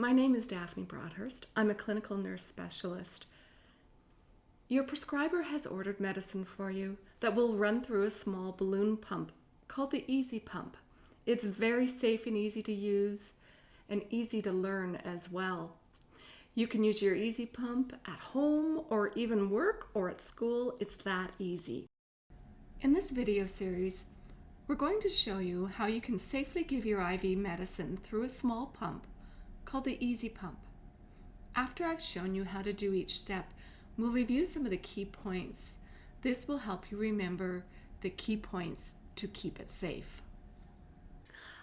My name is Daphne Broadhurst. I'm a clinical nurse specialist. Your prescriber has ordered medicine for you that will run through a small balloon pump called the Easypump. It's very safe and easy to use and easy to learn as well. You can use your Easypump at home or even work or at school. It's that easy. In this video series, we're going to show you how you can safely give your IV medicine through a small pump called the Easypump. After I've shown you how to do each step, we'll review some of the key points. This will help you remember the key points to keep it safe.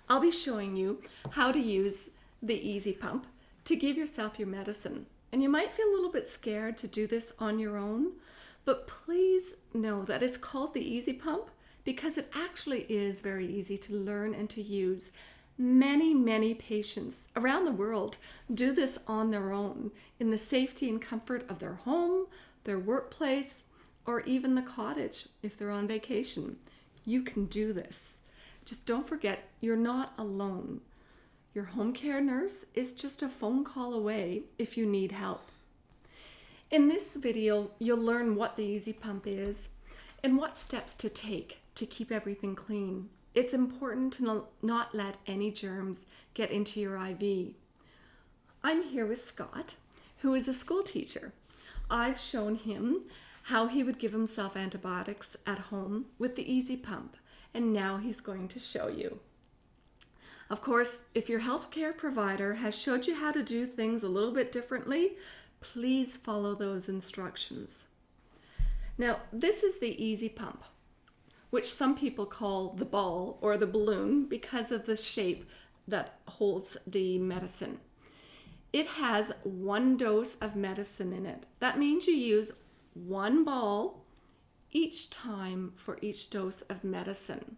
I'll be showing you how to use the Easypump to give yourself your medicine. And you might feel a little bit scared to do this on your own, but please know that it's called the Easypump because it actually is very easy to learn and to use. Many patients around the world do this on their own in the safety and comfort of their home, their workplace, or even the cottage if they're on vacation. You can do this. Just don't forget, you're not alone. Your home care nurse is just a phone call away if you need help. In this video, you'll learn what the Easypump is and what steps to take to keep everything clean. It's important to not let any germs get into your IV. I'm here with Scott, who is a school teacher. I've shown him how he would give himself antibiotics at home with the Easypump, and now he's going to show you. Of course, if your healthcare provider has showed you how to do things a little bit differently, please follow those instructions. Now, this is the Easypump, which some people call the ball or the balloon because of the shape that holds the medicine. It has one dose of medicine in it. That means you use one ball each time for each dose of medicine.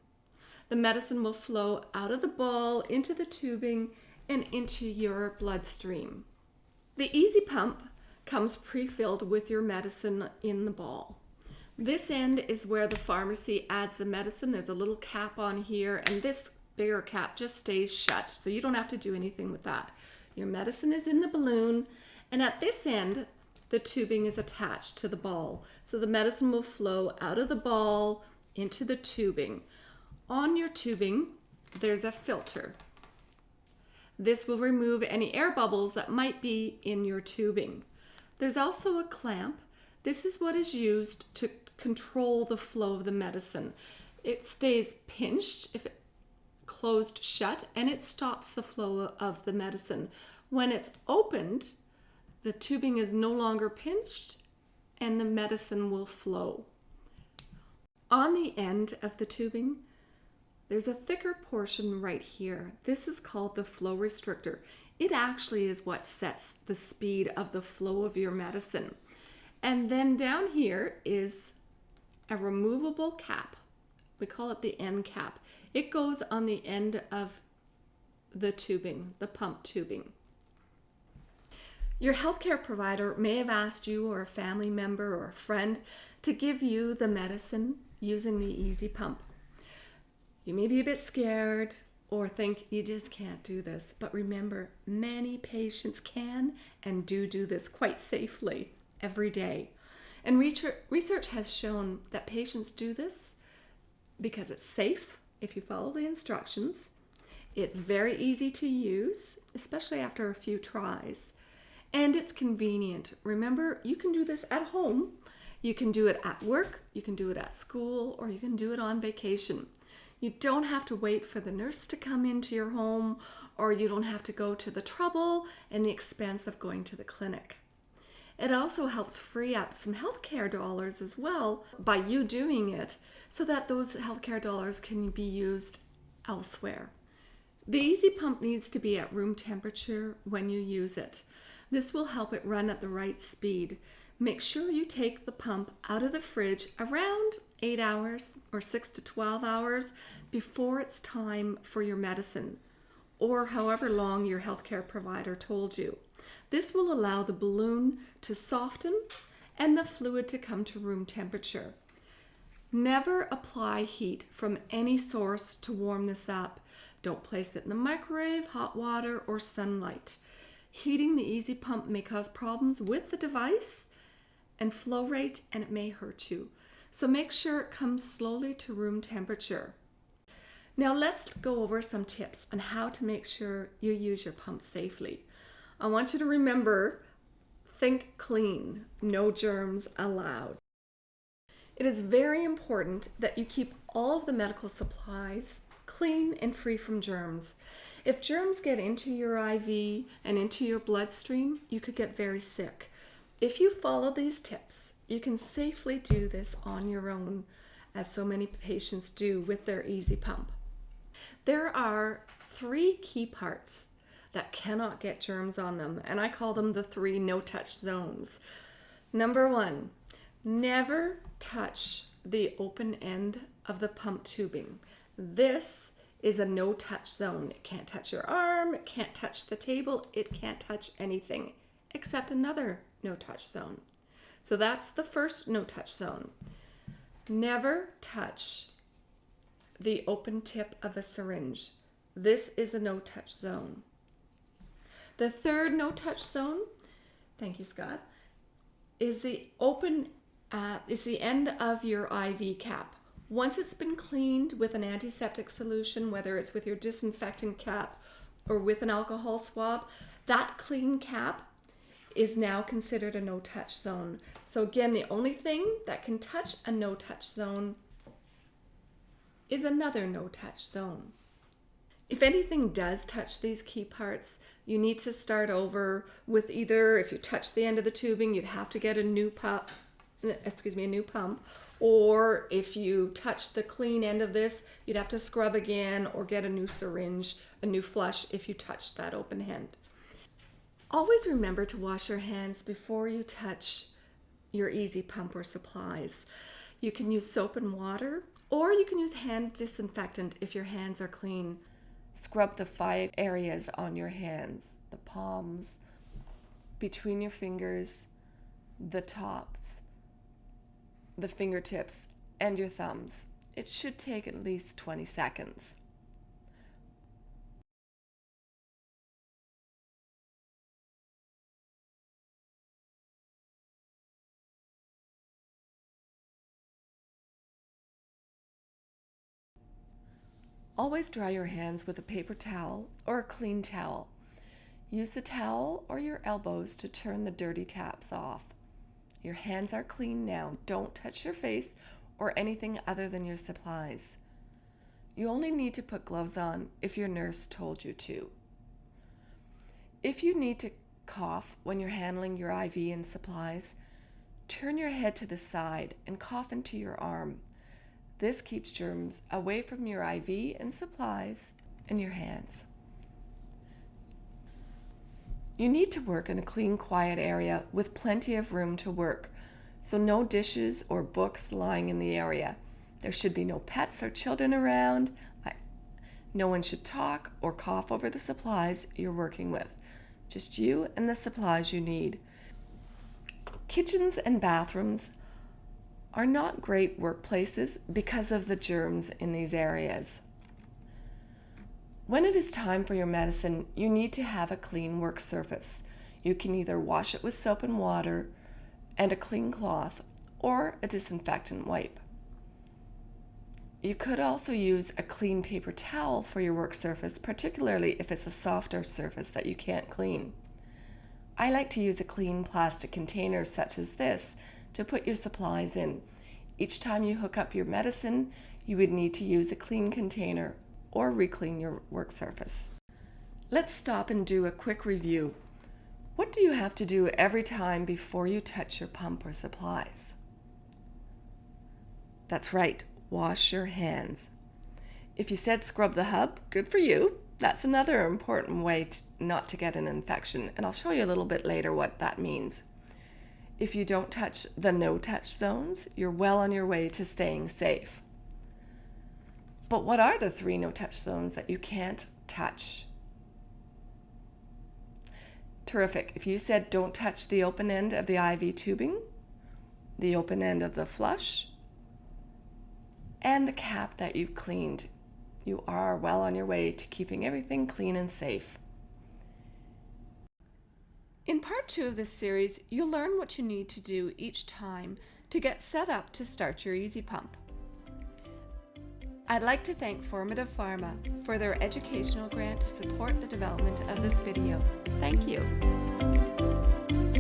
The medicine will flow out of the ball into the tubing and into your bloodstream. The Easypump comes pre-filled with your medicine in the ball. This end is where the pharmacy adds the medicine. There's a little cap on here, and this bigger cap just stays shut, so you don't have to do anything with that. Your medicine is in the balloon, and at this end, the tubing is attached to the ball. So the medicine will flow out of the ball into the tubing. On your tubing, there's a filter. This will remove any air bubbles that might be in your tubing. There's also a clamp. This is what is used to control the flow of the medicine. It stays pinched if it closed shut, and it stops the flow of the medicine. When it's opened, the tubing is no longer pinched and the medicine will flow. On the end of the tubing, there's a thicker portion right here. This is called the flow restrictor. It actually is what sets the speed of the flow of your medicine. And then down here is a removable cap. We call it the end cap. It goes on the end of the tubing, the pump tubing. Your healthcare provider may have asked you or a family member or a friend to give you the medicine using the Easypump. You may be a bit scared or think you just can't do this, but remember, many patients can and do this quite safely every day. And research has shown that patients do this because it's safe if you follow the instructions. It's very easy to use, especially after a few tries. And it's convenient. Remember, you can do this at home. You can do it at work, you can do it at school, or you can do it on vacation. You don't have to wait for the nurse to come into your home, or you don't have to go to the trouble and the expense of going to the clinic. It also helps free up some healthcare dollars as well by you doing it so that those healthcare dollars can be used elsewhere. The Easypump needs to be at room temperature when you use it. This will help it run at the right speed. Make sure you take the pump out of the fridge around 8 hours or 6 to 12 hours before it's time for your medicine, or however long your healthcare provider told you. This will allow the balloon to soften and the fluid to come to room temperature. Never apply heat from any source to warm this up. Don't place it in the microwave, hot water, or sunlight. Heating the Easypump may cause problems with the device and flow rate, and it may hurt you. So make sure it comes slowly to room temperature. Now let's go over some tips on how to make sure you use your pump safely. I want you to remember, think clean, no germs allowed. It is very important that you keep all of the medical supplies clean and free from germs. If germs get into your IV and into your bloodstream, you could get very sick. If you follow these tips, you can safely do this on your own, as so many patients do with their Easypump. There are 3 key parts that cannot get germs on them, and I call them the 3 no-touch zones. Number 1, never touch the open end of the pump tubing. This is a no-touch zone. It can't touch your arm, it can't touch the table, it can't touch anything except another no-touch zone. So that's the first no-touch zone. Never touch the open tip of a syringe. This is a no-touch zone. The third no-touch zone, thank you, Scott, is the end of your IV cap. Once it's been cleaned with an antiseptic solution, whether it's with your disinfectant cap or with an alcohol swab, that clean cap is now considered a no-touch zone. So again, the only thing that can touch a no-touch zone is another no-touch zone. If anything does touch these key parts, you need to start over with either, if you touch the end of the tubing, you'd have to get a new pump, or if you touch the clean end of this, you'd have to scrub again or get a new syringe, a new flush if you touched that open end. Always remember to wash your hands before you touch your Easypump or supplies. You can use soap and water, or you can use hand disinfectant if your hands are clean. Scrub the 5 areas on your hands: the palms, between your fingers, the tops, the fingertips, and your thumbs. It should take at least 20 seconds. Always dry your hands with a paper towel or a clean towel. Use the towel or your elbows to turn the dirty taps off. Your hands are clean now. Don't touch your face or anything other than your supplies. You only need to put gloves on if your nurse told you to. If you need to cough when you're handling your IV and supplies, turn your head to the side and cough into your arm. This keeps germs away from your IV and supplies and your hands. You need to work in a clean, quiet area with plenty of room to work, so no dishes or books lying in the area. There should be no pets or children around. No one should talk or cough over the supplies you're working with. Just you and the supplies you need. Kitchens and bathrooms are not great workplaces because of the germs in these areas. When it is time for your medicine, you need to have a clean work surface. You can either wash it with soap and water and a clean cloth, or a disinfectant wipe. You could also use a clean paper towel for your work surface, particularly if it's a softer surface that you can't clean. I like to use a clean plastic container such as this to put your supplies in. Each time you hook up your medicine, you would need to use a clean container or re-clean your work surface. Let's stop and do a quick review. What do you have to do every time before you touch your pump or supplies? That's right, wash your hands. If you said scrub the hub, good for you. That's another important way not to get an infection, and I'll show you a little bit later what that means. If you don't touch the no-touch zones, you're well on your way to staying safe. But what are the 3 no-touch zones that you can't touch? Terrific. If you said don't touch the open end of the IV tubing, the open end of the flush, and the cap that you've cleaned, you are well on your way to keeping everything clean and safe. In part 2 of this series, you'll learn what you need to do each time to get set up to start your Easypump. I'd like to thank Formative Pharma for their educational grant to support the development of this video. Thank you.